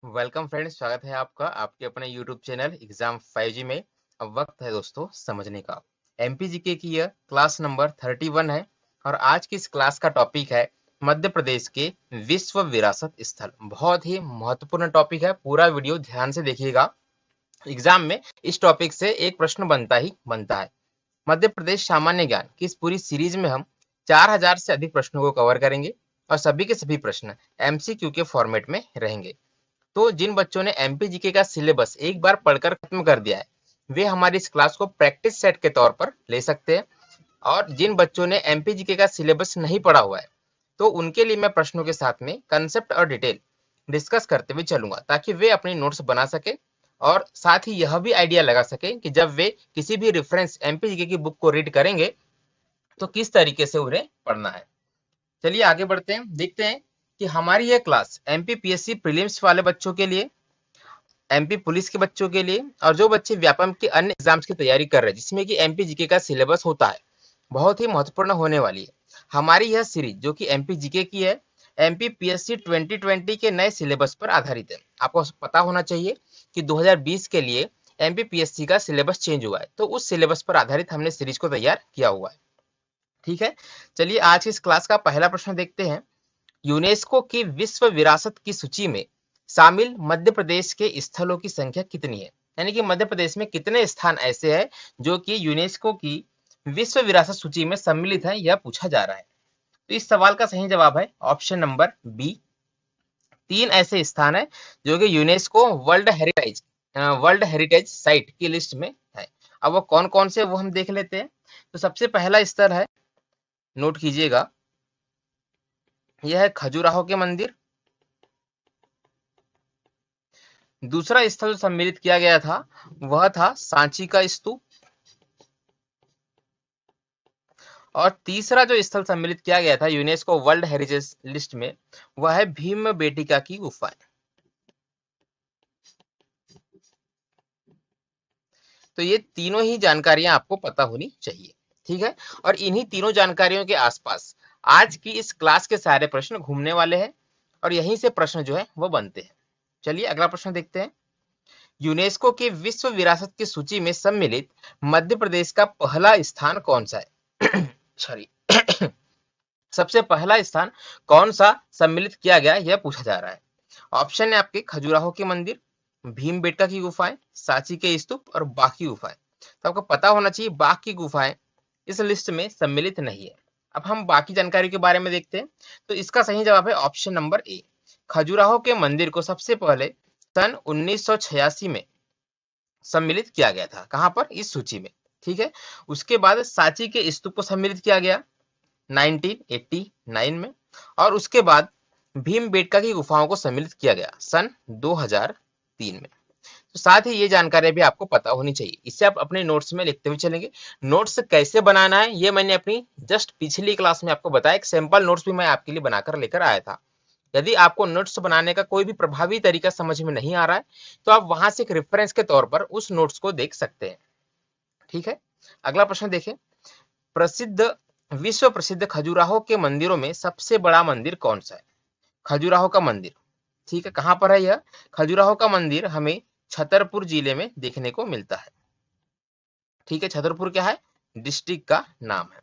Welcome friends, स्वागत है आपका आपके अपने यूट्यूब चैनल एग्जाम 5G में। अब वक्त है दोस्तों समझने का। एमपीजीके की यह क्लास नंबर 31 है और आज की इस क्लास का टॉपिक है मध्य प्रदेश के विश्व विरासत स्थल। बहुत ही महत्वपूर्ण टॉपिक है, पूरा वीडियो ध्यान से देखिएगा। एग्जाम में इस टॉपिक से एक प्रश्न बनता ही बनता है। मध्य प्रदेश सामान्य ज्ञान की इस पूरी सीरीज में हम 4000 से अधिक प्रश्नों को कवर करेंगे और सभी के सभी प्रश्न एमसीक्यू के फॉर्मेट में रहेंगे। तो जिन बच्चों ने एमपीजीके का सिलेबस एक बार पढ़कर खत्म कर दिया है, वे हमारी इस क्लास को प्रैक्टिस सेट के तौर पर ले सकते हैं। और जिन बच्चों ने एमपीजीके का सिलेबस नहीं पढ़ा हुआ है, तो उनके लिए मैं प्रश्नों के साथ में कंसेप्ट और डिटेल डिस्कस करते हुए चलूंगा, ताकि वे अपनी नोट्स बना सके और साथ ही यह भी आइडिया लगा सके कि जब वे किसी भी रेफरेंस एमपीजीके की बुक को रीड करेंगे तो किस तरीके से उन्हें पढ़ना है। चलिए आगे बढ़ते हैं, देखते हैं कि हमारी यह क्लास एमपीपीएससी प्रीलिम्स वाले बच्चों के लिए, एमपी पुलिस के बच्चों के लिए और जो बच्चे व्यापम के अन्य एग्जाम्स की तैयारी कर रहे हैं जिसमें कि एमपीजीके का सिलेबस होता है, बहुत ही महत्वपूर्ण होने वाली है हमारी यह सीरीज, जो कि एमपीजीके की है। एमपीपीएससी 2020 के नए सिलेबस पर आधारित है। आपको पता होना चाहिए कि 2020 के लिए एमपीपीएससी का सिलेबस चेंज हुआ है, तो उस सिलेबस पर आधारित हमने सीरीज को तैयार किया हुआ है। ठीक है, चलिए आज की इस क्लास का पहला प्रश्न देखते हैं। यूनेस्को की विश्व विरासत की सूची में शामिल मध्य प्रदेश के स्थलों की संख्या कितनी है? यानी कि मध्य प्रदेश में कितने स्थान ऐसे हैं जो कि यूनेस्को की विश्व विरासत सूची में सम्मिलित है, यह पूछा जा रहा है। तो इस सवाल का सही जवाब है ऑप्शन नंबर बी। 3 ऐसे स्थान है जो कि यूनेस्को वर्ल्ड हेरिटेज साइट की लिस्ट में है। अब वो कौन कौन से वो हम देख लेते हैं। तो सबसे पहला स्थल है, नोट कीजिएगा, यह है खजुराहो के मंदिर। दूसरा स्थल जो सम्मिलित किया गया था वह था सांची का स्तूप। और तीसरा जो स्थल सम्मिलित किया गया था यूनेस्को वर्ल्ड हेरिटेज लिस्ट में, वह है भीम बेटिका की गुफाएं। तो ये तीनों ही जानकारियां आपको पता होनी चाहिए। ठीक है, और इन्हीं तीनों जानकारियों के आसपास आज की इस क्लास के सारे प्रश्न घूमने वाले हैं और यहीं से प्रश्न जो है वो बनते हैं। चलिए अगला प्रश्न देखते हैं। यूनेस्को की विश्व विरासत की सूची में सम्मिलित मध्य प्रदेश का पहला स्थान कौन सा है? सॉरी सबसे पहला स्थान कौन सा सम्मिलित किया गया, यह पूछा जा रहा है। ऑप्शन है आपके खजुराहो के मंदिर, भीमबेटका की गुफाएं, सांची के स्तूप और बाघ की गुफाएं। तो आपको पता होना चाहिए बाघ की गुफाएं इस लिस्ट में सम्मिलित नहीं है। अब हम बाकी जानकारी के बारे में देखते हैं। तो इसका सही जवाब है ऑप्शन नंबर ए। खजुराहो के मंदिर को सबसे पहले सन 1986 में सम्मिलित किया गया था। कहां पर? इस सूची में। ठीक है, उसके बाद सांची के स्तूप को सम्मिलित किया गया 1989 में, और उसके बाद भीमबेटका की गुफाओं को सम्मिलित किया गया सन 2003 में। तो साथ ही ये जानकारी भी आपको पता होनी चाहिए, इसे आप अपने नोट्स में लिखते हुए चलेंगे। नोट्स कैसे बनाना है ये मैंने अपनी जस्ट पिछली क्लास में आपको बताया। एक सैंपल नोट्स भी मैं आपके लिए बनाकर लेकर आया था। यदि आपको नोट्स बनाने का कोई भी प्रभावी तरीका समझ में नहीं आ रहा है, तो आप वहां से एक रेफरेंस के तौर पर उस नोट्स को देख सकते हैं। ठीक है, अगला प्रश्न देखें। प्रसिद्ध विश्व प्रसिद्ध खजुराहो के मंदिरों में सबसे बड़ा मंदिर कौन सा है? खजुराहो का मंदिर, ठीक है, कहां पर है यह? खजुराहो का मंदिर हमें छतरपुर जिले में देखने को मिलता है। ठीक है, छतरपुर क्या है? डिस्ट्रिक्ट का नाम है।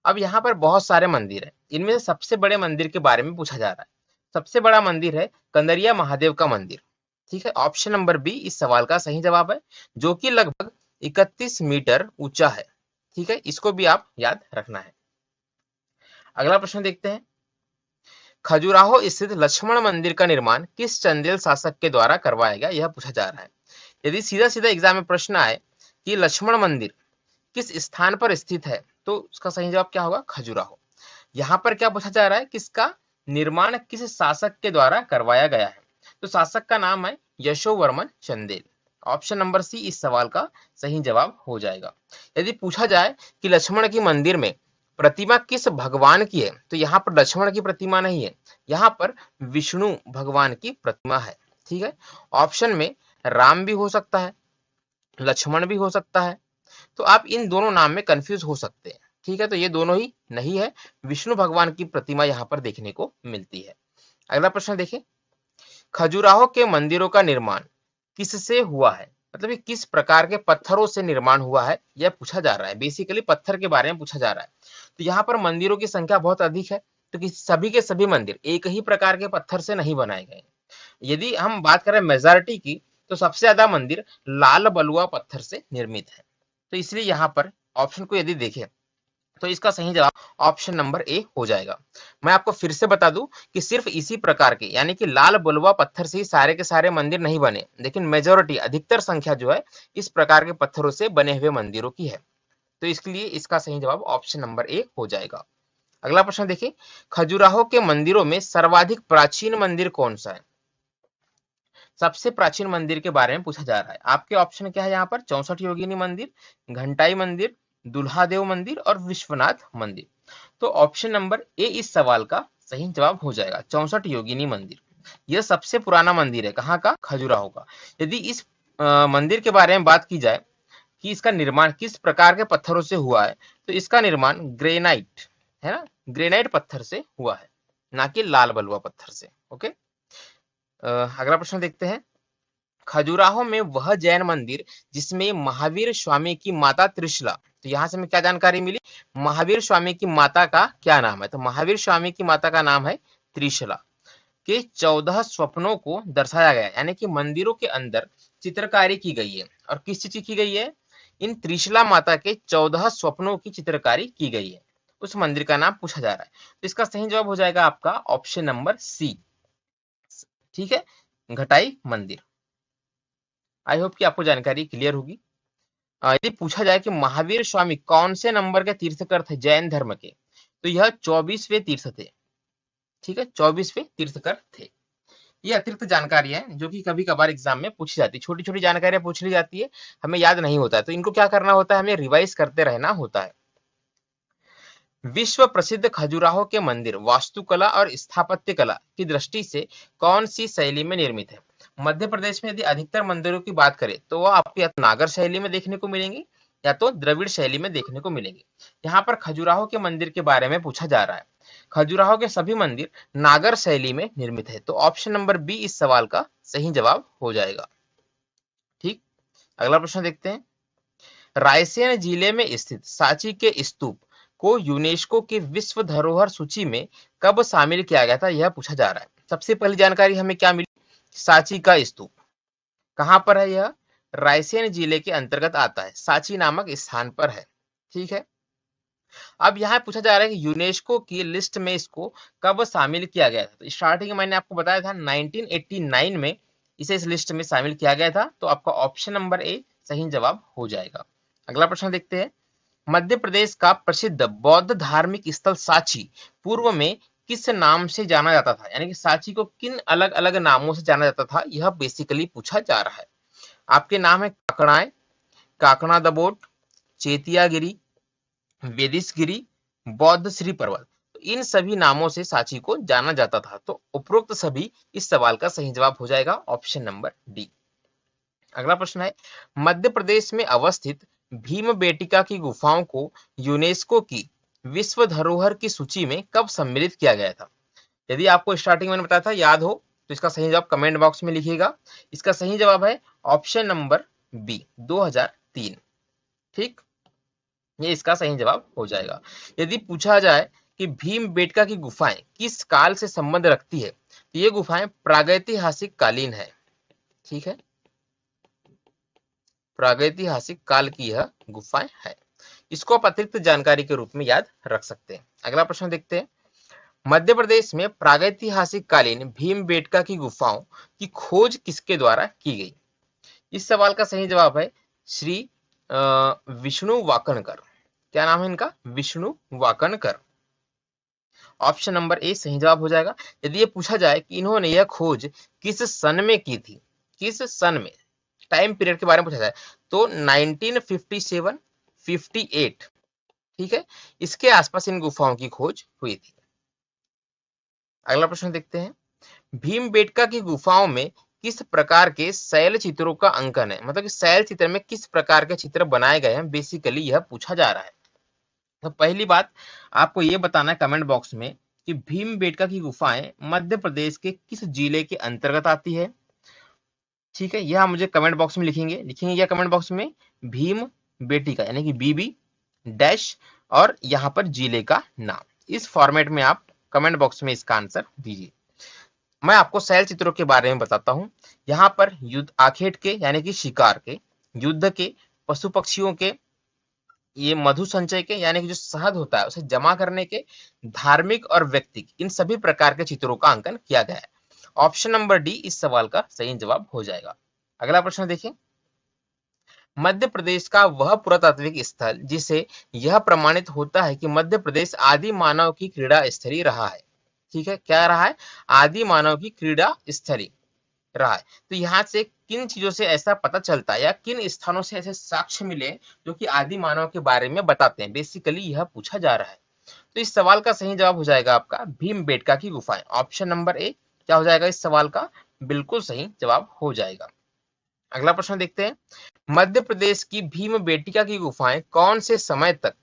अब यहाँ पर बहुत सारे मंदिर हैं, इनमें से सबसे बड़े मंदिर के बारे में पूछा जा रहा है। सबसे बड़ा मंदिर है कंदरिया महादेव का मंदिर। ठीक है, ऑप्शन नंबर बी इस सवाल का सही जवाब है, जो कि लगभग 31 मीटर ऊंचा है। ठीक है, इसको भी आप याद रखना है। अगला प्रश्न देखते हैं। खजुराहो स्थित लक्ष्मण मंदिर का निर्माण किस चंदेल शासक के द्वारा करवाया गया, यह पूछा जा रहा है। यदि सीधा सीधा एग्जाम में प्रश्न आए कि लक्ष्मण मंदिर किस स्थान पर स्थित है, तो उसका सही जवाब क्या होगा? खजुराहो। यहाँ पर क्या पूछा जा रहा है कि इसका निर्माण किस शासक के द्वारा करवाया गया है? तो शासक का नाम है Yashovarman Chandel. Option number C इस सवाल का सही जवाब हो जाएगा। यदि पूछा जाए कि लक्ष्मण की मंदिर में प्रतिमा किस भगवान की है, तो यहाँ पर लक्ष्मण की प्रतिमा नहीं है, यहाँ पर विष्णु भगवान की प्रतिमा है। ठीक है, ऑप्शन में राम भी हो सकता है, लक्ष्मण भी हो सकता है, तो आप इन दोनों नाम में कंफ्यूज हो सकते हैं। ठीक है, तो ये दोनों ही नहीं है, विष्णु भगवान की प्रतिमा यहाँ पर देखने को मिलती है। अगला प्रश्न देखिए। खजुराहो के मंदिरों का निर्माण किससे हुआ है, मतलब ये किस प्रकार के पत्थरों से निर्माण हुआ है यह पूछा जा रहा है। बेसिकली पत्थर के बारे में पूछा जा रहा है। तो यहाँ पर मंदिरों की संख्या बहुत अधिक है, तो सभी के सभी मंदिर एक ही प्रकार के पत्थर से नहीं बनाए गए। यदि हम बात करें मेजॉरिटी की, तो सबसे ज्यादा मंदिर लाल बलुआ पत्थर से निर्मित है। तो इसलिए यहाँ पर ऑप्शन को यदि देखें तो इसका सही जवाब ऑप्शन नंबर ए हो जाएगा। मैं आपको फिर से बता दूं कि सिर्फ इसी प्रकार के यानी कि लाल बलुआ पत्थर से ही सारे के सारे मंदिर नहीं बने, लेकिन मेजोरिटी अधिकतर संख्या जो है इस प्रकार के पत्थरों से बने हुए मंदिरों की है। तो इसके लिए इसका सही जवाब ऑप्शन नंबर ए हो जाएगा। अगला प्रश्न देखिए, खजुराहो के मंदिरों में सर्वाधिक प्राचीन मंदिर कौन सा है? सबसे प्राचीन मंदिर के बारे में पूछा जा रहा है। आपके ऑप्शन क्या है यहाँ पर? 64 योगिनी मंदिर, घंटाई मंदिर, दुल्हादेव मंदिर और विश्वनाथ मंदिर। तो ऑप्शन नंबर ए इस सवाल का सही जवाब हो जाएगा, 64 योगिनी मंदिर। यह सबसे पुराना मंदिर है, कहाँ का? खजुराहो का। यदि इस मंदिर के बारे में बात की जाए कि इसका निर्माण किस प्रकार के पत्थरों से हुआ है, तो इसका निर्माण ग्रेनाइट है ना, ग्रेनाइट पत्थर से हुआ है, ना कि लाल बलुआ पत्थर से। ओके, अगला प्रश्न देखते हैं। खजुराहो में वह जैन मंदिर जिसमें महावीर स्वामी की माता त्रिशला, तो यहां से हमें क्या जानकारी मिली? महावीर स्वामी की माता का क्या नाम है? तो महावीर स्वामी की माता का नाम है त्रिशला। के 14 स्वप्नों को दर्शाया गया, यानी कि मंदिरों के अंदर चित्रकारी की गई है। और किस चीज की गई है? इन त्रिशला माता के 14 स्वप्नों की चित्रकारी की गई है। उस मंदिर का नाम पूछा जा रहा है। तो इसका सही जवाब हो जाएगा आपका ऑप्शन नंबर सी, ठीक है, घटाई मंदिर। आई होप कि आपको जानकारी क्लियर होगी। यदि पूछा जाए कि महावीर स्वामी कौन से नंबर के तीर्थकर थे जैन धर्म के, तो यह 24वें तीर्थ थे। ठीक है, 24वें तीर्थकर थे। ये अतिरिक्त जानकारी है जो कि कभी कभार एग्जाम में पूछी जाती है। छोटी छोटी जानकारियां पूछ ली जाती है, हमें याद नहीं होता है, तो इनको क्या करना होता है? हमें रिवाइज करते रहना होता है। विश्व प्रसिद्ध खजुराहो के मंदिर वास्तुकला और स्थापत्य कला की दृष्टि से कौन सी शैली में निर्मित है? मध्य प्रदेश में यदि अधिकतर मंदिरों की बात करें तो वह आपको या तो नागर शैली में देखने को मिलेंगे या तो द्रविड़ शैली में देखने को मिलेंगे। यहाँ पर खजुराहो के मंदिर के बारे में पूछा जा रहा है। खजुराहो के सभी मंदिर नागर शैली में निर्मित है, तो ऑप्शन नंबर बी इस सवाल का सही जवाब हो जाएगा। ठीक, अगला प्रश्न देखते हैं। रायसेन जिले में स्थित सांची के स्तूप को यूनेस्को की विश्व धरोहर सूची में कब शामिल किया गया था, यह पूछा जा रहा है। सबसे पहली जानकारी हमें क्या मिली? सांची का स्तूप कहां पर है? यह रायसेन जिले के अंतर्गत आता है, सांची नामक स्थान पर है। ठीक है, अब यहाँ पूछा जा रहा है कि यूनेस्को की लिस्ट में इसको कब शामिल किया गया था। तो स्टार्टिंग में मैंने आपको बताया था 1989 में इसे इस लिस्ट में शामिल किया गया था, तो आपका ऑप्शन नंबर ए सही जवाब हो जाएगा। अगला प्रश्न देखते हैं। मध्य प्रदेश का प्रसिद्ध बौद्ध धार्मिक स्थल सांची पूर्व में किस नाम से जाना जाता था, यानी कि सांची को किन अलग अलग नामों से जाना जाता था, यह बेसिकली पूछा जा रहा है। आपके नाम है काकड़ाएं, काकड़ा दबोट, चेतियागिरी, वेदिसगिरी, बौद्ध श्री पर्वत। तो इन सभी नामों से सांची को जाना जाता था, तो उपरोक्त सभी इस सवाल का सही जवाब हो जाएगा ऑप्शन नंबर डी। अगला प्रश्न है। मध्य प्रदेश में अवस्थित भीमबेटका की गुफाओं को यूनेस्को की विश्व धरोहर की सूची में कब सम्मिलित किया गया था? यदि आपको स्टार्टिंग में बताया था याद हो तो इसका सही जवाब कमेंट बॉक्स में लिखिएगा। इसका सही जवाब है ऑप्शन नंबर बी, 2003। ठीक, ये इसका सही जवाब हो जाएगा। यदि पूछा जाए कि भीमबेटका की गुफाएं किस काल से संबंध रखती है, तो ये गुफाएं प्रागैतिहासिक कालीन है। ठीक है, प्रागैतिहासिक काल की यह गुफाएं है। इसको आप अतिरिक्त जानकारी के रूप में याद रख सकते हैं। अगला प्रश्न देखते हैं। मध्य प्रदेश में प्रागैतिहासिक कालीन भीमबेटका की गुफाओं की खोज किसके द्वारा की गई? इस सवाल का सही जवाब है श्री विष्णु वाकणकर। क्या नाम है इनका? Vishnu Wakankar. Option number A सही जवाब हो जाएगा। यदि ये पूछा जाए कि इन्होंने यह खोज किस सन में की थी, किस सन में, टाइम पीरियड के बारे में पूछा जाए तो 1957, 58, ठीक है, इसके आसपास इन गुफाओं की खोज हुई थी। अगला प्रश्न देखते हैं। भीमबेटका की गुफाओं में किस प्रकार के शैल चित्रों का अंकन है, मतलब कि शैल चित्र में किस प्रकार के चित्र बनाए गए हैं, बेसिकली यह पूछा जा रहा है। तो पहली बात आपको यह बताना है कमेंट बॉक्स में कि भीमबेटका की गुफाएं मध्य प्रदेश के किस जिले के अंतर्गत आती है। ठीक है, यह आप मुझे कमेंट बॉक्स में लिखेंगे क्या कमेंट बॉक्स में, भीम बेटिका यानी कि बीबी डैश और यहाँ पर जिले का नाम। इस फॉर्मेट में आप कमेंट बॉक्स में इसका आंसर दीजिए। मैं आपको शैल चित्रों के बारे में बताता हूँ। यहाँ पर युद्ध आखेट के यानी कि शिकार के, युद्ध के, पशु पक्षियों के, ये मधु संचय के यानी कि जो शहद होता है उसे जमा करने के, धार्मिक और व्यक्तिक, इन सभी प्रकार के चित्रों का अंकन किया गया है। ऑप्शन नंबर डी इस सवाल का सही जवाब हो जाएगा। अगला प्रश्न देखिए, मध्य प्रदेश का वह पुरातात्विक स्थल जिसे यह प्रमाणित होता है कि मध्य प्रदेश आदि मानव की क्रीड़ा स्थली रहा है। ठीक है, क्या रहा है, आदि मानव की क्रीड़ा स्थली रहा है। तो यहाँ से किन चीजों से ऐसा पता चलता है या किन स्थानों से ऐसे साक्ष्य मिले जो कि आदि मानव के बारे में बताते हैं, बेसिकली यह पूछा जा रहा है। तो इस सवाल का सही जवाब हो जाएगा आपका भीमबेटका की गुफाएं। ऑप्शन नंबर ए क्या हो जाएगा इस सवाल का, बिल्कुल सही जवाब हो जाएगा। अगला प्रश्न देखते हैं, मध्य प्रदेश की भीमबेटिका की गुफाएं कौन से समय तक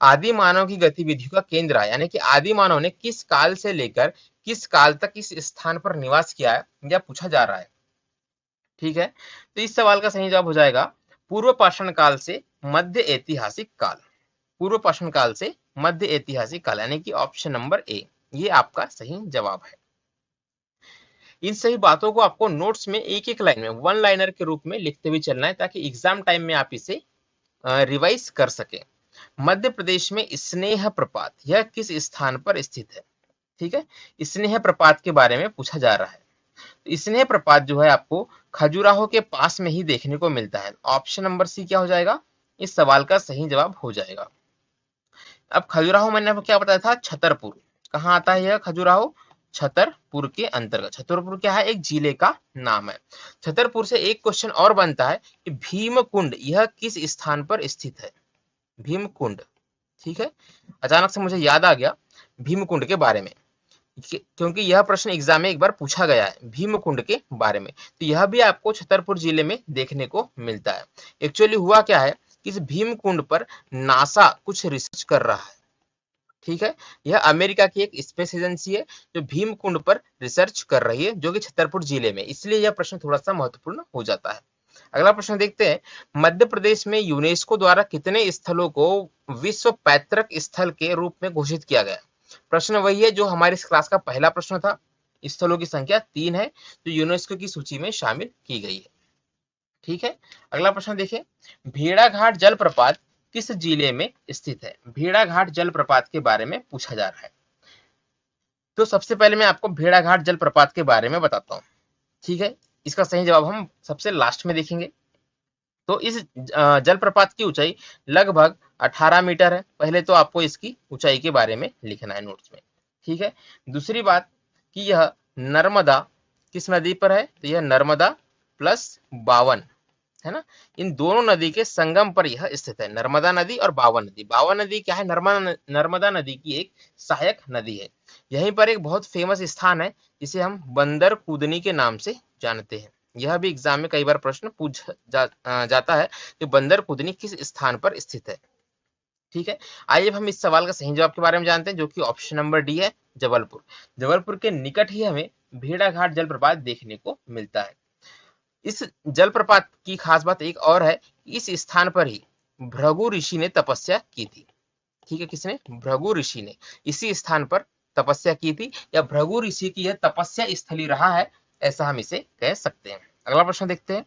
आदि मानव की गतिविधियों का केंद्र है, यानी कि आदि मानव ने किस काल से लेकर किस काल तक इस स्थान पर निवास किया है, यह पूछा जा रहा है। ठीक है, तो इस सवाल का सही जवाब हो जाएगा पूर्व पाषाण काल से मध्य ऐतिहासिक काल। पूर्व पाषाण काल से मध्य ऐतिहासिक काल यानी कि ऑप्शन नंबर ए, ये आपका सही जवाब है। इन सभी बातों को आपको नोट्स में एक एक लाइन में वन लाइनर के रूप में लिखते हुए चलना है ताकि एग्जाम टाइम में आप इसे रिवाइज कर सके। मध्य प्रदेश में स्नेह प्रपात यह किस स्थान पर स्थित है। ठीक है, स्नेह प्रपात के बारे में पूछा जा रहा है। तो स्नेह प्रपात जो है आपको खजुराहो के पास में ही देखने को मिलता है। ऑप्शन नंबर सी क्या हो जाएगा, इस सवाल का सही जवाब हो जाएगा। अब खजुराहो मैंने आपको क्या बताया था, छतरपुर, कहाँ आता है यह खजुराहो, छतरपुर के अंतर्गत। छतरपुर क्या है, एक जिले का नाम है। छतरपुर से एक क्वेश्चन और बनता है कि भीमकुंड यह किस स्थान पर स्थित है, भीमकुंड। ठीक है, अचानक से मुझे याद आ गया भीमकुंड के बारे में, क्योंकि यह प्रश्न एग्जाम में एक बार पूछा गया है भीमकुंड के बारे में। तो यह भी आपको छतरपुर जिले में देखने को मिलता है। एक्चुअली हुआ क्या है कि इस भीमकुंड पर नासा कुछ रिसर्च कर रहा है। ठीक है, यह अमेरिका की एक स्पेस एजेंसी है जो भीमकुंड पर रिसर्च कर रही है, जो कि छतरपुर जिले में, इसलिए यह प्रश्न थोड़ा सा महत्वपूर्ण हो जाता है। अगला प्रश्न देखते हैं, मध्य प्रदेश में यूनेस्को द्वारा कितने स्थलों को विश्व पैतृक स्थल के रूप में घोषित किया गया। प्रश्न वही है जो हमारी इस क्लास का पहला प्रश्न था। स्थलों की संख्या 3 है जो यूनेस्को की सूची में शामिल की गई है। ठीक है, अगला प्रश्न देखिए, भेड़ाघाट जलप्रपात किस जिले में स्थित है। भेड़ाघाट जलप्रपात के बारे में पूछा जा रहा है। तो सबसे पहले मैं आपको भेड़ाघाट जलप्रपात के बारे में बताता हूँ। ठीक है, इसका सही जवाब हम सबसे लास्ट में देखेंगे। तो इस जलप्रपात की ऊंचाई लगभग 18 मीटर है। पहले तो आपको इसकी ऊंचाई के बारे में लिखना है नोट्स में। ठीक है, दूसरी बात कि यह नर्मदा किस नदी पर है, तो यह नर्मदा प्लस बावन है ना, इन दोनों नदी के संगम पर यह स्थित है, नर्मदा नदी और बावन नदी। बावन नदी क्या है, नर्मदा नदी की एक सहायक नदी है। यहीं पर एक बहुत फेमस स्थान है जिसे हम बंदर कूदनी के नाम से जानते हैं। यह भी एग्जाम में कई बार प्रश्न पूछ जाता है कि बंदर कूदनी किस स्थान पर स्थित है। ठीक है, आइए अब हम इस सवाल का सही जवाब के बारे में जानते हैं, जो कि ऑप्शन नंबर डी है, जबलपुर। जबलपुर के निकट ही हमें भेड़ाघाट जलप्रपात देखने को मिलता है। इस जलप्रपात की खास बात एक और है, इस स्थान पर ही भृगु ऋषि ने तपस्या की थी। ठीक है, किसने, भृगु ऋषि ने इसी स्थान पर तपस्या की थी, या भृगु ऋषि की यह तपस्या स्थली रहा है, ऐसा हम इसे कह सकते हैं। अगला प्रश्न देखते हैं,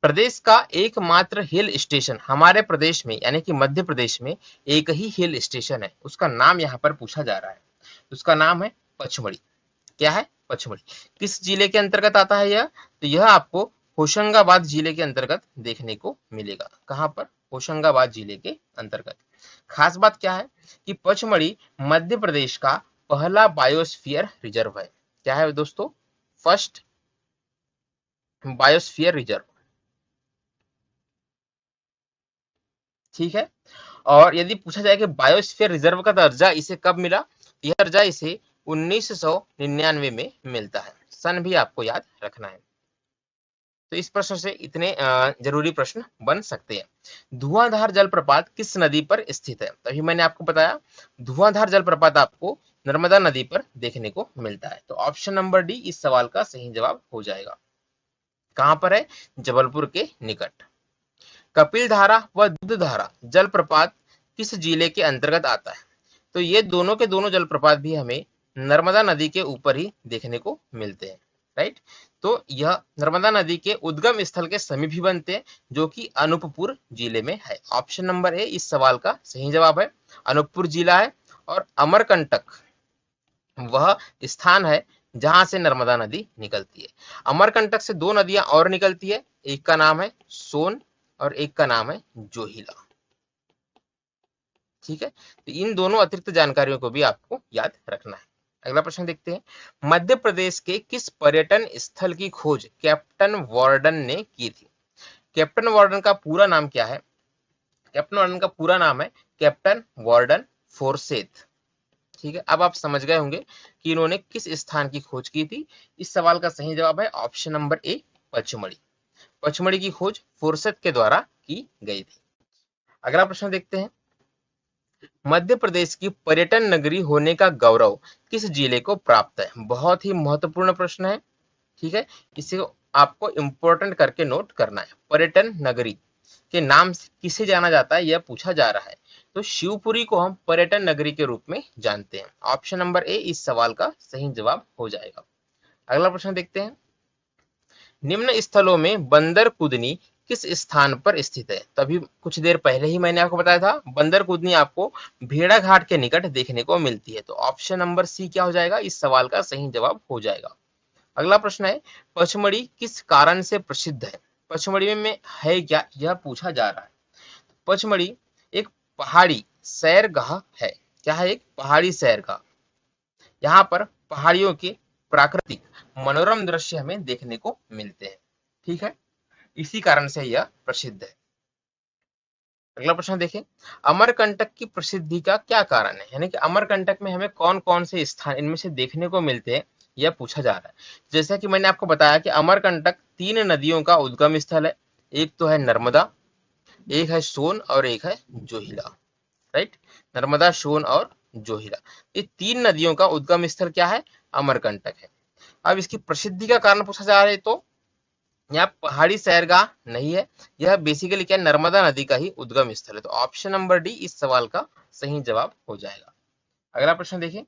प्रदेश का एकमात्र हिल स्टेशन हमारे प्रदेश में यानी कि मध्य प्रदेश में एक ही हिल स्टेशन है, उसका नाम यहाँ पर पूछा जा रहा है। उसका नाम है पचमढ़ी। क्या है, पचमढ़ी। किस जिले के अंतर्गत आता है यह, तो यह आपको होशंगाबाद जिले के अंतर्गत देखने को मिलेगा। कहां पर, होशंगाबाद जिले के अंतर्गत। खास बात क्या है कि पचमढ़ी मध्य प्रदेश का पहला बायोस्फीयर रिजर्व है। क्या है दोस्तों, फर्स्ट बायोस्फीयर रिजर्व। ठीक है, और यदि पूछा जाए कि बायोस्फीयर रिजर्व का दर्जा इसे कब मिला, यह दर्जा इसे 1999 में मिलता है। सन भी आपको याद रखना है। तो इस प्रश्न से इतने जरूरी प्रश्न बन सकते हैं। धुआंधार जलप्रपात किस नदी पर स्थित है, तभी मैंने आपको बताया धुआंधार जलप्रपात आपको नर्मदा नदी पर देखने को मिलता है। तो ऑप्शन नंबर डी इस सवाल का सही जवाब हो जाएगा। कहां पर है? जबलपुर के निकट। कपिल धारा व दूधधारा जलप्रपात किस जिले के अंतर्गत आता है? तो ये दोनों के दोनों जलप्रपात भी हमें नर्मदा नदी के ऊपर ही देखने को मिलते हैं, राइट। तो यह नर्मदा नदी के उद्गम स्थल के समीप ही बनते हैं, जो कि अनूपपुर जिले में है। ऑप्शन नंबर ए इस सवाल का सही जवाब है। अनूपपुर जिला है और अमरकंटक वह स्थान है जहां से नर्मदा नदी निकलती है। अमरकंटक से दो नदियां और निकलती है, एक का नाम है सोन और एक का नाम है जोहिला। ठीक है, तो इन दोनों अतिरिक्त जानकारियों को भी आपको याद रखना है। अगला प्रश्न देखते हैं। मध्य प्रदेश के किस पर्यटन स्थल की खोज कैप्टन वार्डन ने की थी? कैप्टन वार्डन का पूरा नाम क्या है? कैप्टन वार्डन का पूरा नाम है कैप्टन वार्डन फोर्सेथ। ठीक है, अब आप समझ गए होंगे कि इन्होंने किस स्थान की खोज की थी। इस सवाल का सही जवाब है option number A Pachmarhi. Pachmarhi की खोज फोर्सेथ के द्वारा की गई थी। अगला प्रश्न देखते हैं। मध्य प्रदेश की पर्यटन नगरी होने का गौरव किस जिले को प्राप्त है? बहुत ही महत्वपूर्ण प्रश्न है। ठीक है, इसे आपको इंपॉर्टेंट करके नोट करना है। पर्यटन नगरी के नाम से किसे जाना जाता है, यह पूछा जा रहा है। तो शिवपुरी को हम पर्यटन नगरी के रूप में जानते हैं। ऑप्शन नंबर ए इस सवाल का सही जवाब हो जाएगा। अगला प्रश्न देखते हैं। निम्न स्थलों में बंदर कुदनी किस स्थान पर स्थित है? तभी कुछ देर पहले ही मैंने आपको बताया था, बंदर कुदनी आपको भेड़ाघाट के निकट देखने को मिलती है। तो ऑप्शन नंबर सी क्या हो जाएगा? इस सवाल का सही जवाब हो जाएगा। अगला प्रश्न है। पचमढ़ी किस कारण से प्रसिद्ध है? पचमढ़ी में है क्या, यह पूछा जा रहा है। पचमढ़ी एक पहाड़ी सैरगाह है। क्या है? एक पहाड़ी सैरगाह। यहाँ पर पहाड़ियों के प्राकृतिक मनोरम दृश्य हमें देखने को मिलते हैं। ठीक है, इसी कारण से यह प्रसिद्ध है। अगला प्रश्न देखें। अमरकंटक की प्रसिद्धि का क्या कारण है? यानी कि अमरकंटक में हमें कौन कौन से स्थान इनमें से देखने को मिलते हैं, यह पूछा जा रहा है। जैसा कि मैंने आपको बताया कि अमरकंटक तीन नदियों का उद्गम स्थल है। एक तो है नर्मदा, एक है सोन और एक है जोहिला, राइट। नर्मदा, सोन और जोहिला, ये तीन नदियों का उद्गम स्थल क्या है? अमरकंटक है। अब इसकी प्रसिद्धि का कारण पूछा जा रहा है, तो यहाँ पहाड़ी सैरगाह नहीं है, यह बेसिकली क्या, नर्मदा नदी का ही उद्गम स्थल है। तो ऑप्शन नंबर डी इस सवाल का सही जवाब हो जाएगा। अगला प्रश्न देखिए।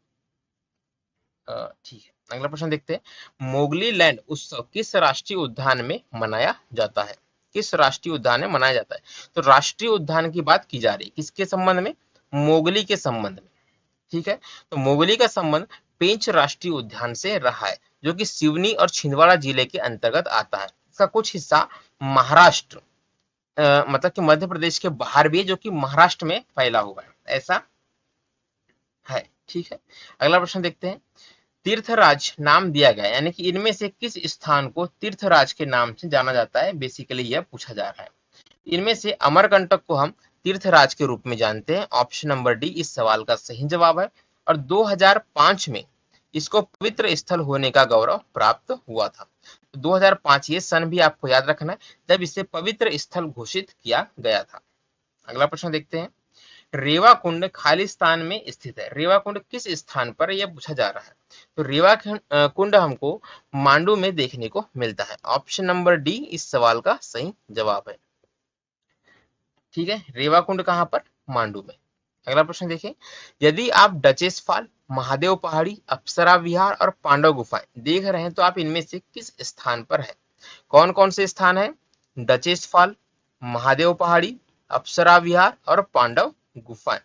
ठीक है, अगला प्रश्न देखते हैं। मोगली लैंड उत्सव किस राष्ट्रीय उद्यान में मनाया जाता है? किस राष्ट्रीय उद्यान में मनाया जाता है? तो राष्ट्रीय उद्यान की बात की जा रही है, किसके संबंध में? मोगली के संबंध में। ठीक है, तो मोगली का संबंध पेंच राष्ट्रीय उद्यान से रहा है, जो कि सिवनी और छिंदवाड़ा जिले के अंतर्गत आता है। इसका कुछ हिस्सा महाराष्ट्र मतलब कि मध्य प्रदेश के बाहर भी है, जो कि महाराष्ट्र में फैला हुआ है, ऐसा है। ठीक है, अगला प्रश्न देखते हैं। तीर्थराज नाम दिया गया, यानी कि इनमें से किस स्थान को तीर्थराज के नाम से जाना जाता है, बेसिकली यह पूछा जा रहा है। इनमें से अमरकंटक को हम तीर्थराज के रूप में जानते हैं। ऑप्शन नंबर डी इस सवाल का सही जवाब है। और 2005 में इसको पवित्र स्थल होने का गौरव प्राप्त हुआ था। 2005 ये सन भी आपको याद रखना है, जब इसे पवित्र स्थल घोषित किया गया था। अगला प्रश्न देखते हैं। रेवा कुंड खालिस्तान में स्थित है। रेवा कुंड किस स्थान पर, यह पूछा जा रहा है। तो रेवा कुंड हमको मांडू में देखने को मिलता है। ऑप्शन नंबर डी इस सवाल का सही जवाब है। ठीक है, रेवा कुंड कहां पर? मांडू में। अगला प्रश्न देखिए। यदि आप डचेस फॉल, महादेव पहाड़ी, अप्सरा विहार और पांडव गुफाएं देख रहे हैं, तो आप इनमें से किस स्थान पर है? कौन कौन से स्थान है? डचेस फॉल, महादेव पहाड़ी, अप्सरा विहार और पांडव गुफाएं।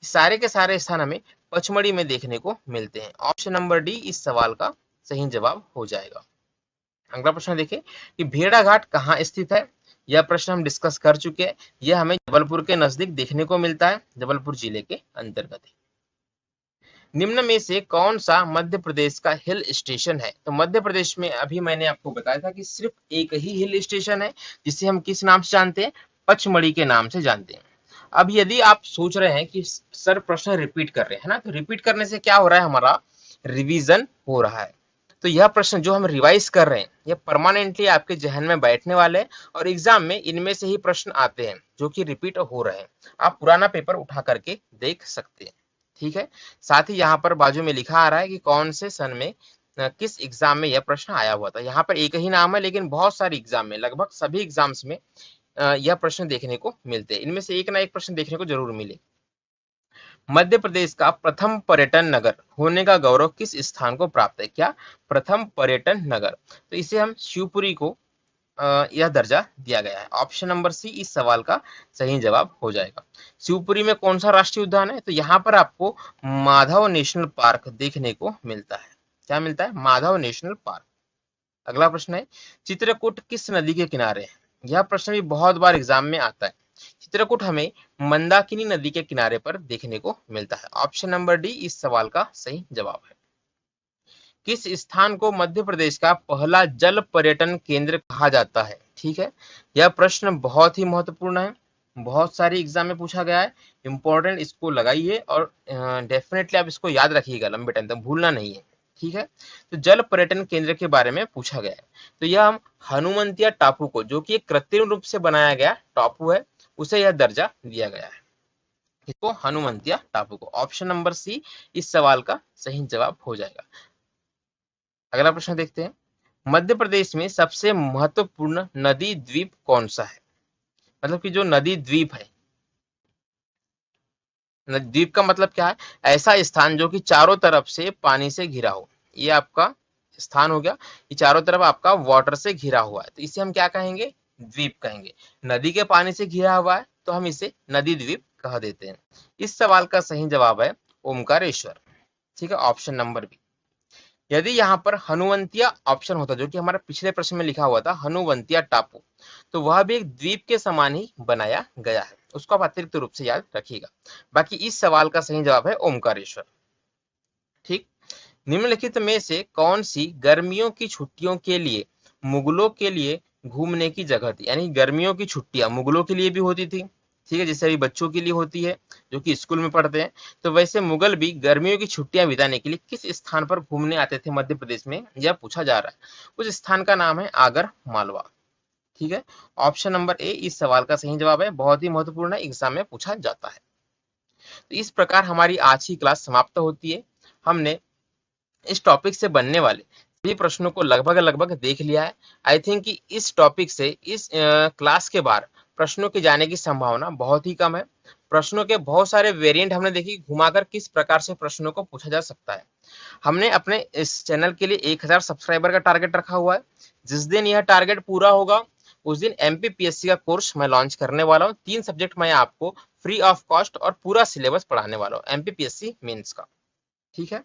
सारे के सारे स्थान हमें पचमढ़ी में देखने को मिलते हैं। ऑप्शन नंबर डी इस सवाल का सही जवाब हो जाएगा। अगला प्रश्न देखिए कि भेड़ाघाट कहाँ स्थित है। यह प्रश्न हम डिस्कस कर चुके हैं। यह हमें जबलपुर के नजदीक देखने को मिलता है, जबलपुर जिले के अंतर्गत है। निम्न में से कौन सा मध्य प्रदेश का हिल स्टेशन है? तो मध्य प्रदेश में अभी मैंने आपको बताया था कि सिर्फ एक ही हिल स्टेशन है, जिसे हम किस नाम से जानते हैं? पचमढ़ी के नाम से जानते हैं। अब यदि आप सोच रहे हैं कि सर प्रश्न रिपीट कर रहे हैं ना, तो रिपीट करने से क्या हो रहा है, हमारा रिवीजन हो रहा है। तो यह प्रश्न जो हम रिवाइज कर रहे हैं, यह परमानेंटली आपके जहन में बैठने वाले हैं और एग्जाम में इनमें से ही प्रश्न आते हैं जो कि रिपीट हो रहे हैं। आप पुराना पेपर उठा करके देख सकते हैं। ठीक है। साथ ही यहाँ पर बाजू में लिखा आ रहा है कि कौन से सन में किस एग्जाम में यह प्रश्न आया हुआ था। यहाँ पर एक ही नाम है, लेकिन बहुत सारे एग्जाम में, लगभग सभी एग्जाम्स में यह प्रश्न देखने को मिलते हैं। इनमें से एक ना एक प्रश्न देखने को जरूर मिले। मध्य प्रदेश का प्रथम पर्यटन नगर होने का गौरव किस स्थान को प्राप्त है? क्या? प्रथम पर्यटन नगर। तो इसे हम शिवपुरी को यह दर्जा दिया गया है। ऑप्शन नंबर सी इस सवाल का सही जवाब हो जाएगा। शिवपुरी में कौन सा राष्ट्रीय उद्यान है? तो यहाँ पर आपको माधव नेशनल पार्क देखने को मिलता है। क्या मिलता है? Madhav national park. अगला प्रश्न है, चित्रकूट किस नदी के किनारे है? यह प्रश्न भी बहुत बार एग्जाम में आता है। चित्रकूट हमें मंदाकिनी नदी के किनारे पर देखने को मिलता है। ऑप्शन नंबर डी इस सवाल का सही जवाब है। किस स्थान को मध्य प्रदेश का पहला जल पर्यटन केंद्र कहा जाता है? ठीक है, यह प्रश्न बहुत ही महत्वपूर्ण है, बहुत सारे एग्जाम में पूछा गया है, इंपॉर्टेंट, इसको लगाइए और डेफिनेटली आप इसको याद रखिएगा लंबे टाइम तक, भूलना नहीं है। ठीक है, तो जल पर्यटन केंद्र के बारे में पूछा गया है। तो यह हम हनुमंतिया टापू को, जो कि एक कृत्रिम रूप से बनाया गया टापू है, उसे यह दर्जा दिया गया है। इसको हनुमंतिया टापू को। ऑप्शन नंबर सी इस सवाल का सही जवाब हो जाएगा। अगला प्रश्न देखते हैं, मध्य प्रदेश में सबसे महत्वपूर्ण नदी द्वीप कौन सा है? मतलब कि जो नदी द्वीप है, द्वीप का मतलब क्या है? ऐसा स्थान जो कि चारों तरफ से पानी से घिरा हो। ये आपका स्थान हो गया, ये चारों तरफ आपका वाटर से घिरा हुआ है, तो इसे हम क्या कहेंगे? द्वीप कहेंगे। नदी के पानी से घिरा हुआ है तो हम इसे नदी द्वीप कह देते हैं। इस सवाल का सही जवाब है ओमकारेश्वर। ठीक है, ऑप्शन नंबर बी। यदि यहाँ पर हनुवंतिया ऑप्शन होता, जो कि हमारे पिछले प्रश्न में लिखा हुआ था हनुवंतिया टापू, तो वह भी एक द्वीप के समान ही बनाया गया है, उसको आप अतिरिक्त रूप से याद रखिएगा। बाकी इस सवाल का सही जवाब है ओमकारेश्वर। ठीक, निम्नलिखित में से कौन सी गर्मियों की छुट्टियों के लिए मुगलों के लिए घूमने की जगह थी? यानी गर्मियों की छुट्टियां मुगलों के लिए भी होती थी, ठीक है, जैसे अभी बच्चों के लिए होती है जो कि स्कूल में पढ़ते हैं, तो वैसे मुगल भी गर्मियों की छुट्टियां बिताने के लिए किस स्थान पर घूमने आते थे मध्य प्रदेश में, यह पूछा जा रहा है। उस स्थान का नाम है आगर मालवा। ठीक है, ऑप्शन नंबर ए इस सवाल का सही जवाब है, बहुत ही महत्वपूर्ण है, एग्जाम में पूछा जाता है। तो इस प्रकार हमारी आज की क्लास समाप्त होती है। हमने इस टॉपिक से बनने वाले सभी प्रश्नों को लगभग लगभग देख लिया है। आई थिंक कि इस टॉपिक से इस क्लास के बाद प्रश्नों के जाने की संभावना बहुत ही कम है। प्रश्नों के बहुत सारे वेरिएंट हमने देखी, घुमाकर किस प्रकार से प्रश्नों को पूछा जा सकता है। हमने अपने इस चैनल के लिए 1000 सब्सक्राइबर का टारगेट रखा हुआ है। जिस दिन यह टारगेट पूरा होगा उस दिन एमपीपीएससी का कोर्स मैं लॉन्च करने वाला हूँ। 3 सब्जेक्ट मैं आपको फ्री ऑफ कॉस्ट और पूरा सिलेबस पढ़ाने वाला हूँ एमपीपीएससी मेंस का। ठीक है,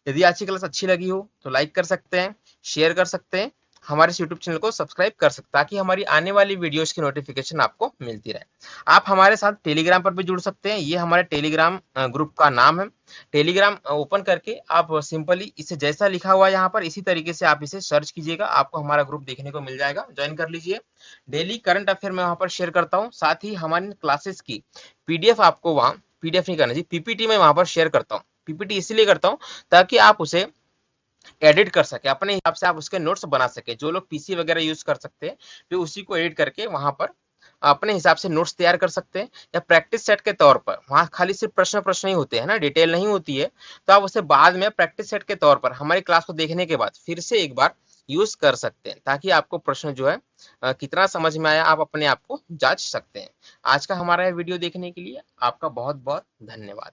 यदि आज की क्लास अच्छी लगी हो तो लाइक कर सकते हैं, शेयर कर सकते हैं, हमारे यूट्यूब चैनल को सब्सक्राइब कर सकते हैं ताकि हमारी आने वाली वीडियोस की नोटिफिकेशन आपको मिलती रहे। आप हमारे साथ टेलीग्राम पर भी जुड़ सकते हैं, ये हमारे टेलीग्राम ग्रुप का नाम है। टेलीग्राम ओपन करके आप सिंपली इसे जैसा लिखा हुआ है यहाँ पर इसी तरीके से आप इसे सर्च कीजिएगा, आपको हमारा ग्रुप देखने को मिल जाएगा, ज्वाइन कर लीजिए। डेली करंट अफेयर में वहां पर शेयर करता हूँ, साथ ही हमारी क्लासेस की पीडीएफ आपको वहाँ, पीडीएफ नहीं करना चाहिए, पीपीटी में वहां पर शेयर करता हूँ। पीपीटी इसलिए करता हूँ ताकि आप उसे एडिट कर सके, अपने हिसाब से आप उसके नोट्स बना सके। जो लोग पीसी वगैरह यूज कर सकते हैं वे उसी को एडिट करके वहां पर अपने हिसाब से नोट्स तैयार कर सकते हैं, या प्रैक्टिस सेट के तौर पर, वहां खाली सिर्फ प्रश्न प्रश्न ही होते हैं ना, डिटेल नहीं होती है, तो आप उसे बाद में प्रैक्टिस सेट के तौर पर हमारी क्लास को देखने के बाद फिर से एक बार यूज कर सकते हैं, ताकि आपको प्रश्न जो है कितना समझ में आया आप अपने आप को जांच सकते हैं। आज का हमारा वीडियो देखने के लिए आपका बहुत बहुत धन्यवाद।